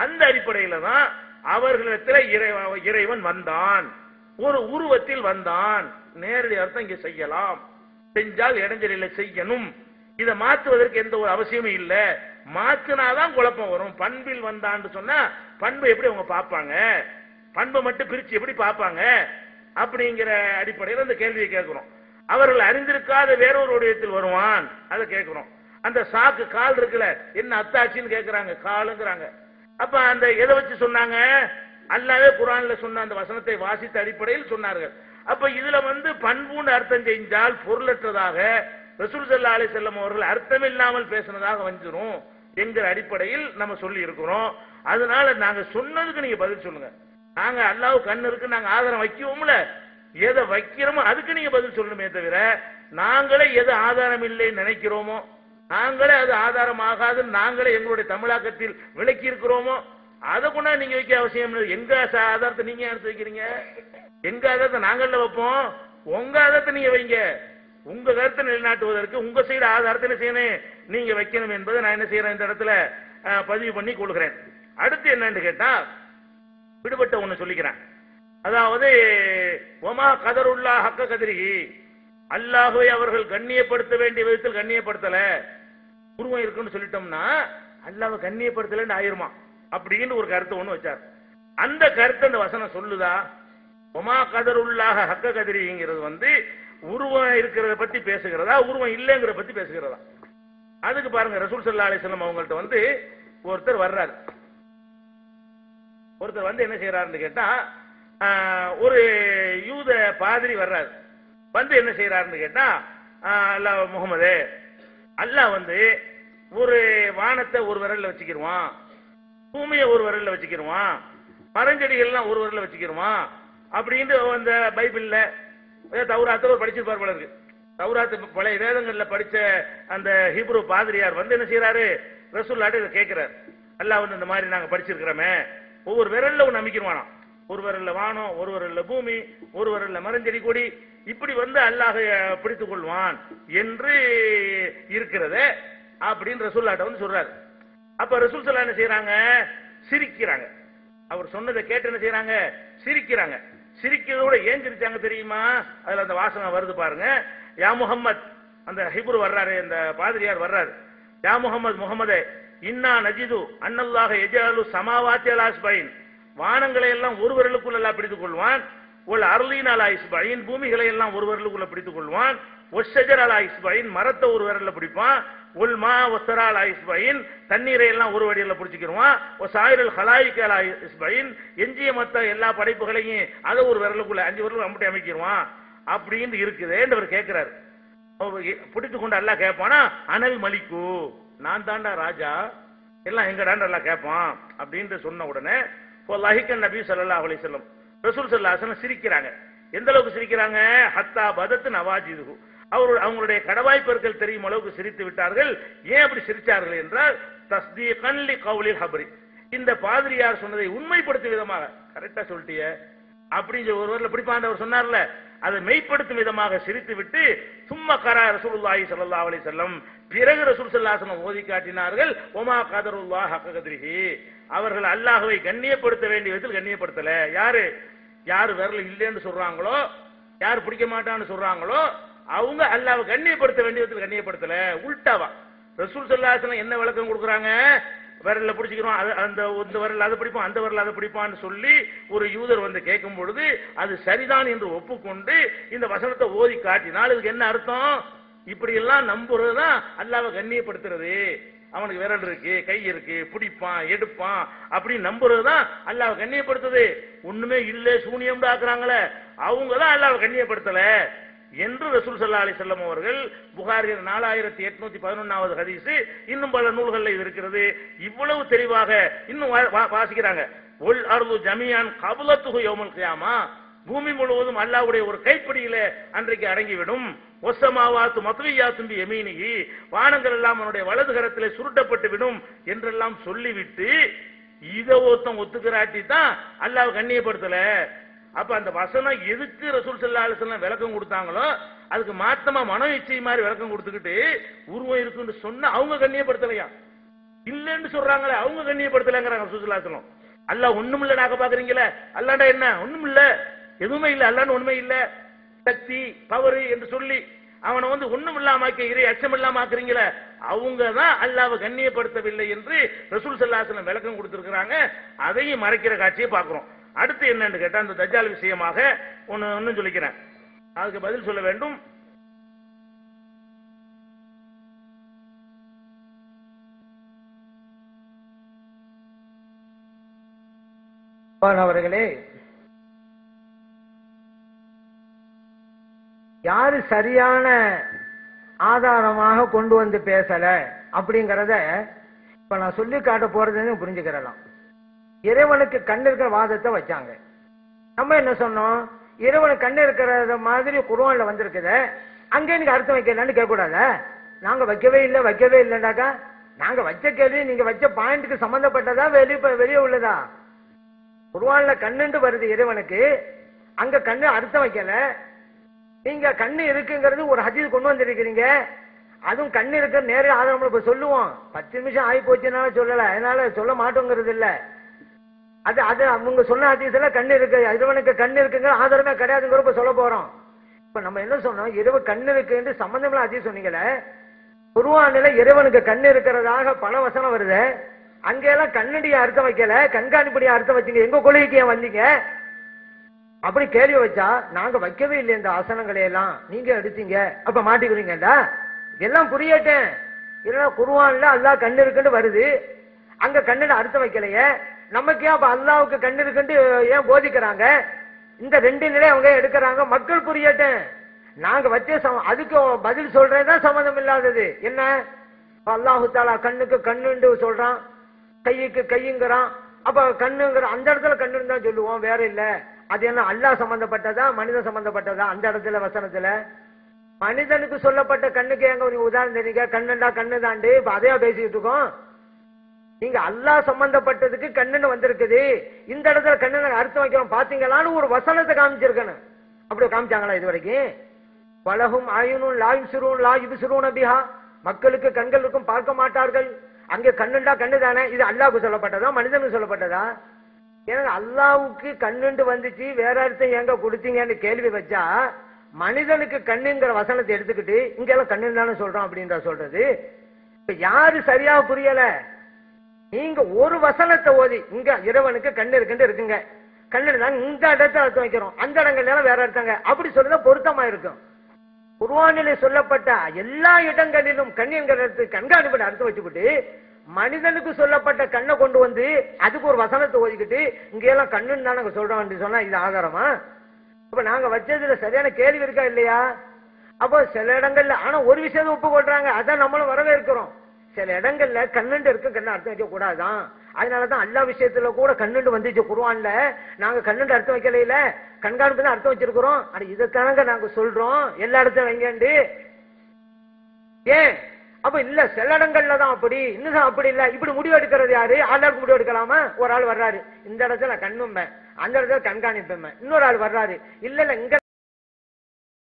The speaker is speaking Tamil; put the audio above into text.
அந்த அடிப்படையில தான் அவர்களிடத்தில் இறைவன் வந்தான், ஒரு உருவத்தில் வந்தான். நேரடி அர்த்தம் இங்க செய்யலாம், செஞ்சால் இடைஞ்சலில் செய்யணும். இதை மாற்றுவதற்கு எந்த ஒரு அவசியமும் இல்ல. மாற்றினாதான் குழப்பம் வரும். பண்பில் வந்தான்னு சொன்னா பண்பை எப்படி அவங்க பார்ப்பாங்க, பண்பை மட்டும் பிரிச்சு எப்படி பார்ப்பாங்க அப்படிங்கிற அடிப்படையில் அந்த கேள்வியை கேட்கிறோம். அவர்கள் அறிந்திருக்காத வேறொரு வடிவத்தில் வருவான், அதை கேட்கிறோம். அந்த சாக்கு கால் இருக்குல்ல, என்ன அத்தாட்சின்னு கேட்கிறாங்க, காலுங்கிறாங்க. அப்ப அந்த எதை வச்சு சொன்னாங்க? அல்லாவே குர்ஆன்ல சொன்ன அந்த வசனத்தை வாசித்த அடிப்படையில் சொன்னார்கள். அப்ப இதுல பண்புன்னு அர்த்தம் செஞ்சால் பொருளற்றதாக ரசூல் ஸல்லல்லாஹு அலைஹி வஸல்லம் அவர்கள் அர்த்தம் இல்லாமல் பேசினதாக வந்துரும் என்கிற அடிப்படையில் நம்ம சொல்லி இருக்கிறோம். அதனால நாங்க சொன்னதுக்கு நீங்க பதில் சொல்லுங்க. நாங்க அல்லாஹ் கண்ணு இருக்கு நாங்க ஆதாரம் வைக்குவோம்ல, எதை வைக்கிறோமோ அதுக்கு நீங்க பதில் சொல்லணுமே தவிர நாங்களே எது ஆதாரம் இல்லை நினைக்கிறோமோ, நாங்களே அது ஆதாரம் ஆகாதுன்னு நாங்களே எங்களுடைய தமிழாக்கத்தில் விளக்கி இருக்கிறோமோ அதை கொண்டா நீங்க வைக்க அவசியம் இல்லை. எங்க ஆதாரத்தை நீங்க எடுத்து வைக்கிறீங்க? எங்க ஆதாரத்தை நாங்கள வைப்போம், உங்க ஆதாரத்தை நீங்க வைங்க. உங்க கருத்தை நிலைநாட்டுவதற்கு உங்க சைடு ஆதாரத்தை என்ன செய்யணும், நீங்க வைக்கணும் என்பதை நான் என்ன செய்யறேன் இந்த இடத்துல பதிவு பண்ணி கொள்கிறேன். அடுத்து என்னன்னு கேட்டா விடுபட்ட ஒண்ணு சொல்லிக்கிறேன். அதாவது ஒமா கதருல்லா ஹக்க கதிரிகி, அல்லாஹ்வை அவர்கள் கண்ணியப்படுத்த வேண்டிய விதத்தில் கண்ணியப்படுத்தல. உருவம் இருக்குன்னு சொல்லிட்டோம்னா அல்லாஹ்வை கண்ணியப்படுத்தலன்னு ஆயிருமா அப்படின்னு ஒரு கருத்தை ஒண்ணு வச்சார். அந்த கருத்தை அந்த வசனம் சொல்லுதா? ஒமா கதருல்லாஹ ஹக்க கதிரிங்கிறது உருவம் இருக்கிறத பத்தி பேசுகிறதா, உருவம் இல்லைங்கிற பத்தி பேசுகிறதா? அதுக்கு பாருங்க, ரசூல் ஸல்லல்லாஹு அலைஹி வஸல்லம் அவங்கள்ட்ட ஒருத்தர் வர்றாரு. ஒருத்தர் என்ன செய்யறாருன்னு கேட்டா ஒரு யூத பாதிரி வர்றாரு. என்ன செய்யறாருன்னு கேட்டா, அல்லாஹ் முகமது, அல்லாஹ் ஒரு வானத்தை ஒரு விரல்ல வச்சுக்கிடுவான், பூமியை ஒரு விரல்ல வச்சுக்கிடுவான், மரஞ்செடிகள்லாம் ஒரு விரல்ல வச்சுக்கிடுவான் அப்படின்னு அந்த பைபிள்ல தௌராத்துல படிச்சிருப்பார் போல இருக்கு. தௌராத்து பழைய வேதங்கள்ல படிச்ச அந்த ஹீப்ரு பாதிரியார் என்ன செய்யறாரு, ரசூலுல்லாஹ் இதை கேட்கிறார். அல்லாஹ் இந்த மாதிரி நாங்க படிச்சிருக்கிறோமே, ஒவ்வொரு விரல்ல ஒன்று அமைக்கிறவானா, ஒரு விரல்ல வானம், ஒரு விரல்ல பூமி, ஒரு விரல்ல மரஞ்செடி கொடி, இப்படி அல்லாஹ் பிடித்துக் கொள்வான் என்று இருக்கிறது அப்படின்னு ரசூலுல்லாஹ் சொல்றாரு. அப்ப ரசூல் ஸல்லல்லாஹு என்ன செய்யறாங்க, சிரிக்கிறாங்க. அவர் சொன்னதை கேட்டு என்ன செய்யறாங்க, சிரிக்கிறாங்க. சிரிக்கிறதோட ஏன் சிரிச்சாங்க தெரியுமா? அதுல அந்த வாசகம் வருது பாருங்க. யா முஹம்மத், அந்த ஹிப்ரு வர்றாரு, அந்த பாதிரியார் வர்றாரு. யா முஹம்மத், முஹம்மதே, இன்னா நஜிது அன்னல்லாஹ யஜஅலு ஸமாவாத்தி அலா இஸ்பைன், வானங்களை எல்லாம் ஒரு விரலுக்குள்ள அல்லாஹ் பிடித்துக் கொள்வான். ஒல் அர்லீன் அலா இஸ்பைன், பூமிகளை எல்லாம் ஒரு விரலுக்குள்ள பிடித்துக் கொள்வான். ஒஷ்ஷஜர் அலா இஸ்பைன், மரத்தை ஒரு விரல்ல பிடிப்பான். ஒல் மா ஒஸ்ஸரா அலா இஸ்பைன், தண்ணீரை எல்லாம் ஒரு வடியில பிடிச்சிக்கிடுவான். ஒசாயிரல் ஹலாயிக் அலா இஸ்பைன், எஞ்சிய மத்த எல்லா படைப்புகளையும் அதை ஒரு விரலுக்குள்ள 5 விரல் அம்பட்டி அமைக்கிடுவான் அப்படின்னு இருக்குதேன்னு அவர் கேட்கிறாரு. பிடித்துக் கொண்டு அல்லாஹ் கேட்பானா, அனல் மலிக்கு, நான் தாண்டா ராஜா, எல்லாம் எங்கடான்னு எல்லாம் கேட்பான் அப்படின்னு சொன்ன உடனே லஹிகன் நபி ஸல்லல்லாஹு அலைஹி வஸல்லம், ரசூல் ஸல்லல்லாஹு அலைஹி வஸல்லம் சிரிக்கிறாங்க. எந்த அளவுக்கு சிரிக்கிறாங்க? ஹத்தா பதத்து நவாஜிதுஹு, அவங்களுடைய கடவாய்ப்பற்கள் தெரியும் அளவுக்கு சிரித்து விட்டார்கள். ஏன் அப்படி சிரிச்சார்கள் என்றால், தஸ்தீகன் லி கௌலில் ஹப்ரி, இந்த பாதிரியார் சொன்னதை உண்மைப்படுத்தும் விதமாக, கரெக்டா சொல்லிட்டிய அப்படின்னு ஒருவர்ல பிடிப்பான் அவர் சொன்னார்ல, அதை மெய்ப்படுத்தும் விதமாக சிரித்து விட்டு சும்மா கரா ரசூலுல்லாஹி ஸல்லல்லாஹு அலைஹி வஸல்லம், பிறகு ரசூல் ஸல்லல்லாஹு அலைஹி வஸல்லம் ஓதி காட்டினார்கள், ஒமா கதருல்லாஹ் ஹக்க கத்ரிஹி, அவர்கள் அல்லாஹ்வை கண்ணியப்படுத்த வேண்டிய விதத்தில் கண்ணியப்படுத்தல. யாரு விரல் இல்லைன்னு சொல்றாங்களோ, யார் பிடிக்க மாட்டான்னு சொல்றாங்களோ, அவங்க அல்லாஹ்வை கண்ணியப்படுத்த வேண்டிய விதத்தில் கண்ணியப்படுத்தல. உல்டாவா ரசூல் ஸல்லல்லாஹு அலைஹி வஸல்லம் என்ன விளக்கம் கொடுக்குறாங்க, விரல்ல பிடிச்சிக்கிறோம், அந்த விரல் அதை பிடிப்பான், அந்த விரல் அதை பிடிப்பான்னு சொல்லி ஒரு யூதர் கேட்கும் பொழுது அது சரிதான் என்று ஒப்புக்கொண்டு இந்த வசனத்தை ஓதி காட்டினால் இதுக்கு என்ன அர்த்தம்? இப்படி எல்லாம் நம்புறதுதான் அல்லாஹ்வை கண்ணியப்படுத்துறது. அவனுக்கு விரல் இருக்கு, கை இருக்கு, பிடிப்பான், எடுப்பான், அப்படி நம்புறதுதான் அல்லாஹ்வை கண்ணியப்படுத்துது. ஒண்ணுமே இல்ல சூனியம் ஆக்குறாங்களே, அவங்க தான் அல்லாஹ்வை கண்ணியப்படுத்தல என்று ரசூல் ஸல்லல்லாஹு அலைஹி வஸல்லம் அவர்கள் புகாரி 4811வது ஹதீஸ், இன்னும் பல நூல்களில் இது இருக்கிறது. இவ்வளவு தெளிவாக இன்னும் வாசிக்கிறாங்க. ஒல் அர்து ஜமியான் கபலத்துஹு யௌமுல் கியாமா, பூமி முழுவதும் அல்லாஹ்வுடைய ஒரு கைப்பிடியில அன்றைக்கு அடங்கிவிடும். ஒஸ்ஸமாவாத்து மத்வியாத்தும் பி யமீனிஹி, வானங்கள் எல்லாம் அவனுடைய வலது கரத்திலே சுருட்டப்பட்டு விடும் என்றெல்லாம் சொல்லிவிட்டு இதை ஒத்துக்கிறாட்டி தான் அல்லாஹ்வை கண்ணியப்படுத்தல. அப்ப அந்த வசனம் எதுக்கு ரசூல் ஸல்லல்லாஹு அலைஹி வஸல்லம் விளக்கம் கொடுத்தாங்களோ அதுக்கு மாத்தமா மனோ இச்சை மாதிரி விளக்கம் கொடுத்துக்கிட்டு உருவம் இருக்குன்னு சொன்னா அவங்க கண்ணியப்படுத்தலையா? இல்லன்னு சொல்றாங்களே அவங்க கண்ணியப்படுத்தலங்கிறாங்க ரசூலுல்லாஹி. அல்லாஹ் ஒண்ணும் இல்ல நாக்க பாக்குறீங்களே, அல்லாண்டா என்ன ஒண்ணும் இல்ல, எதுவுமே இல்ல, அல்லான்னு ஒண்ணுமே இல்ல, சக்தி பவர் என்று சொல்லி அவனை ஒண்ணும் இல்லாம இறை அச்சம் இல்லாம ஆக்குறீங்களே, அவங்க தான் அல்லாஹ்வை கண்ணியப்படுத்தவில்லை என்று ரசூல் ஸல்லல்லாஹு அலைஹி வஸல்லம் விளக்கம் கொடுத்திருக்கிறாங்க. அதையும் மறைக்கிற காட்சியை பார்க்கிறோம். அடுத்து என்னன்னு கேட்டா அந்த தஜ்ஜால் விஷயமாக ஒன்னு சொல்லிக்கிறேன், அதுக்கு பதில் சொல்ல வேண்டும். அவர்களே, யாரு சரியான ஆதாரமாக கொண்டு வந்து பேசல அப்படிங்கறத இப்ப நான் சொல்லி காட்ட போறதுன்னு புரிஞ்சுக்கிறலாம். இறைவனுக்கு கண் இருக்கிற வாதத்தை வச்சாங்க. நம்ம என்ன சொன்னோம், இறைவனுக்கு கண் இருக்கிறத மாதிரி குர்ஆன்ல வந்திருக்குது, அங்கே நீங்க அர்த்தம் வைக்கலான்னு கேட்க கூடாத. நாங்க வைக்கவே இல்லைன்னாக்கா நாங்க வச்ச கேள்வி நீங்க வச்ச பாயிண்ட்க்கு சம்பந்தப்பட்டதா வெளியே உள்ளதா? குர்ஆன்ல கண்ணுண்டு வருது இறைவனுக்கு, அங்க கண்ணு அர்த்தம் வைக்கல. நீங்க கண்ணு இருக்குங்கிறது ஒரு ஹதீஸ் கொண்டு வந்திருக்கிறீங்க, அதுவும் கண்ணு இருக்க நேர ஆதாரம் இப்ப சொல்லுவோம். 10 நிமிஷம் ஆகி போச்சுனால சொல்லல, அதனால சொல்ல மாட்டோங்கிறது இல்ல. அது அவங்க சொன்ன ஹதீஸ்ல கண்ணு இருக்கு, இறைவனுக்கு கண்ணு இருக்குங்கிற ஆதாரமே கிடையாதுங்கிற சொல்ல போறோம். இப்ப நம்ம என்ன சொன்னோம், இரவு கண்ணு இருக்கு என்று சம்பந்தம்லாம் ஹதீஸ் சொன்னீங்களே, குர்ஆன்ல இறைவனுக்கு கண்ணு இருக்கிறதாக பல வசனம் வருது, அங்கெல்லாம் கண்ணடிய அர்த்தம் வைக்கல, கண்காணிப்படிய அர்த்தம் வச்சீங்க, எங்க கொள்கைக்கு ஏன் வந்தீங்க அப்படி கேள்வி வச்சா நாங்க வைக்கவே இல்லை இந்த ஆசனங்களை எல்லாம் நீங்க எடுத்தீங்க, அப்ப மாட்டிக்கிறீங்கடா. எல்லாம் புரியட்டேன், இல்லைன்னா குர்ஆன்ல அல்லாஹ் கண்ணு இருக்குன்னு வருது, அங்க கண்ணுல அர்த்தம் வைக்கலையே, நமக்கு ஏன் அப்ப அல்லாஹ்வுக்கு கண்ணு இருக்குன்னு ஏன் போதிக்கிறாங்க? இந்த ரெண்டு நிலை அவங்க எடுக்கிறாங்க, மக்கள் புரியட்டேன். நாங்க வச்ச அதுக்கு பதில் சொல்றதுதான் சம்மந்தம் இல்லாதது. என்ன அல்லாஹு தஆலா கண்ணுக்கு கண்ணுன்னு சொல்றான், கையுக்கு கையுங்கிறான், அப்ப கண்ணுங்கிற அந்த இடத்துல கண்ணுன்னு தான் சொல்லுவோம், வேற இல்ல. அது என்ன அல்லாஹ் சம்பந்தப்பட்டதா மனிதன் சம்பந்தப்பட்டதா? அந்த இடத்துல வசனத்துல மனிதனுக்கு சொல்லப்பட்ட கண்ணுக்கு எங்க நீங்க உதாரணம் தெரியுங்க, கண்ணுண்டா கண்ணு தாண்டு இப்ப அதையா பேசிட்டு இருக்கோம். நீங்க அல்லாஹ் சம்பந்தப்பட்டதுக்கு கண்ணுன்னு வந்திருக்குது, இந்த இடத்துல கண்ணு அர்த்தம் வைக்கிறோம் பாத்தீங்களான்னு ஒரு வசனத்தை காமிச்சிருக்கணும். அப்படி காமிச்சாங்களா இது வரைக்கும்? வலஹும் ஆயுனும் லாயும் சிறுவும் லாயுபு சிறுவன பிஹா, மக்களுக்கு கண்கள் இருக்கும் பார்க்க மாட்டார்கள். அங்கே கண்ணுண்டா கண்ணு தானே, இது அல்லாஹ்வுக்கு சொல்லப்பட்டதா மனிதனுக்கு சொல்லப்பட்டதா? ஏன்னா அல்லாஹ்வுக்கு கண்ணுண்டு வந்துச்சு, வேற அர்த்தம் எங்க கொடுத்தீங்கன்னு கேள்வி வச்சா மனிதனுக்கு கண்ணுங்கிற வசனத்தை எடுத்துக்கிட்டு இங்க எல்லாம் கண்ணுன்னு தானே சொல்றோம் அப்படின்ற சொல்றது. இப்ப யாரு சரியா புரியல? நீங்க ஒரு வசனத்தை ஓதி இங்க இறைவனுக்கு கண்ணு இருக்குங்க, கண்ணு தான் இந்த இடத்தை அர்த்தம் வைக்கிறோம், அந்த இடங்கள்ல வேற அர்த்தங்க அப்படி சொல்றதா பொருத்தமா இருக்கும். குர்ஆனிலே சொல்லப்பட்ட எல்லா இடங்களிலும் கண் என்கிற கண்காணிப்பட அர்த்தம் வச்சுக்கிட்டு மனிதனுக்கு சொல்லப்பட்ட கண்ணை கொண்டு வந்து அதுக்கு ஒரு வசனத்தை ஓதிக்கிட்டு இங்க எல்லாம் கண்ணுன்னு தான் நாங்க சொல்றோம் சொன்னா இது ஆதாரமா? அப்ப நாங்க வச்சதுல சரியான கேள்வி இருக்கா இல்லையா? அப்போ சில இடங்கள்ல ஆனா ஒரு விஷயத்தை ஒப்புக்கொள்றாங்க, அதான் நம்மளும் வரவேற்கிறோம். சில இடங்கள்ல கண்ணுண்டு இருக்க கண்ணு அர்த்தம் வைக்க கூடாதான், அதனாலதான் எல்லா விஷயத்துல கூட கண்ணுண்டு வந்துச்சு குர்ஆன்ல. நாங்க கண்ணுண்டு அர்த்தம் வைக்கல, கண்காணிப்பு தான் அர்த்தம் வச்சிருக்கிறோம். ஆனா இதைத்தானங்க நாங்க சொல்றோம் எல்லா இடத்தையும் வைங்கண்டு. ஏன் அப்ப இல்ல சில இடங்கள்ல தான் அப்படி, இன்னும் அப்படி இல்ல, இப்படி முடிவு எடுக்கிறது யாரு? ஆளுக்கு முடிவு எடுக்கலாமா? ஒரு ஆள் வர்றாரு, இந்த இடத்துல கண்ணும்பேன், அந்த இடத்துல கண்காணிப்பேன், இன்னொரு ஆள் வர்றாரு, இல்ல இங்க